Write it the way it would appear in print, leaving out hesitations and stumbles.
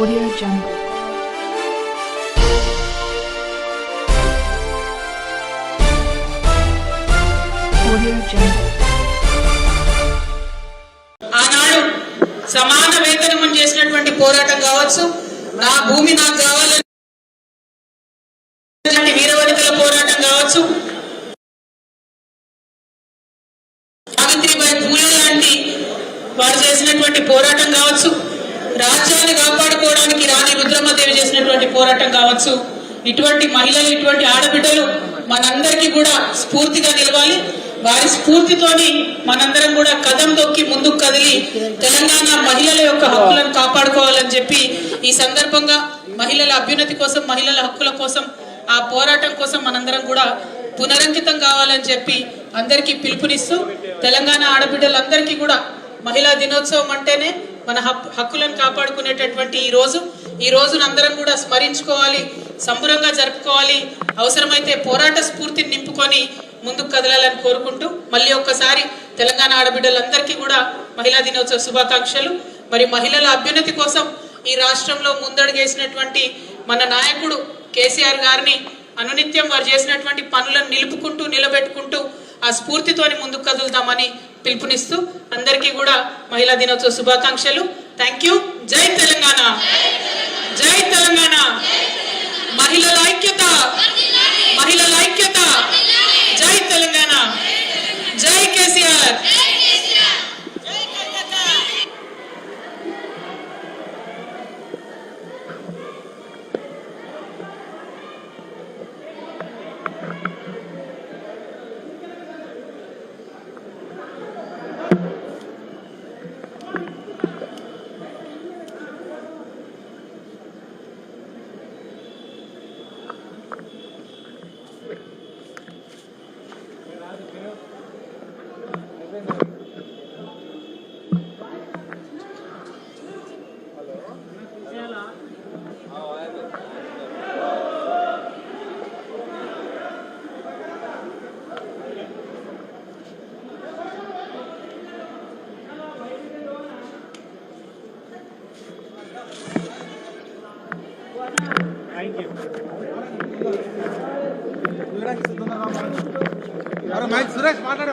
Audio Jungle. Audio Jungle. ఆనాడు సమాన వేతనం చేసినటువంటి పోరాటం కావచ్చు, నా భూమి నాకు కావాలని వీరవనితల పోరాటం కావచ్చు, సావిత్రిబాయి పూలే లాంటి వారు చేసినటువంటి పోరాటం కావచ్చు, రాజ్యాన్ని కాపాడుకోవడానికి రాణి రుద్రమ్మదేవి చేసినటువంటి పోరాటం కావచ్చు, ఇటువంటి మహిళలు, ఇటువంటి ఆడబిడ్డలు మనందరికీ కూడా స్ఫూర్తిగా నిలవాలి. వారి స్ఫూర్తితోని మనందరం కూడా కదం దొక్కి ముందుకు కదిలి తెలంగాణ మహిళల యొక్క హక్కులను కాపాడుకోవాలని చెప్పి ఈ సందర్భంగా మహిళల అభ్యున్నతి కోసం, మహిళల హక్కుల కోసం, ఆ పోరాటం కోసం మనందరం కూడా పునరంకితం కావాలని చెప్పి అందరికీ పిలుపునిస్తూ, తెలంగాణ ఆడబిడ్డలందరికీ కూడా మహిళా దినోత్సవం అంటేనే మన హక్కులను కాపాడుకునేటటువంటి ఈ రోజును అందరం కూడా స్మరించుకోవాలి, సంబరంగా జరుపుకోవాలి. అవసరమైతే పోరాట స్ఫూర్తిని నింపుకొని ముందుకు కదలాలని కోరుకుంటూ మళ్ళీ ఒక్కసారి తెలంగాణ ఆడబిడ్డలందరికీ కూడా మహిళా దినోత్సవ శుభాకాంక్షలు. మరి మహిళల అభ్యున్నతి కోసం ఈ రాష్ట్రంలో ముందడుగేసినటువంటి మన నాయకుడు కేసీఆర్ గారిని అనునిత్యం వారు చేసినటువంటి పనులను నిలుపుకుంటూ నిలబెట్టుకుంటూ ఆ స్ఫూర్తితోని ముందుకు కదులుదామని పిలుపునిస్తూ అందరికీ కూడా మహిళా దినోత్సవ శుభాకాంక్షలు. Thank you. జై తెలంగాణ, జై తెలంగాణ. మహిళల ఐక్యత, మహిళల ఐక్యత. జై తెలంగాణ, జై కేసీఆర్. సురేష్ మాట్లాడే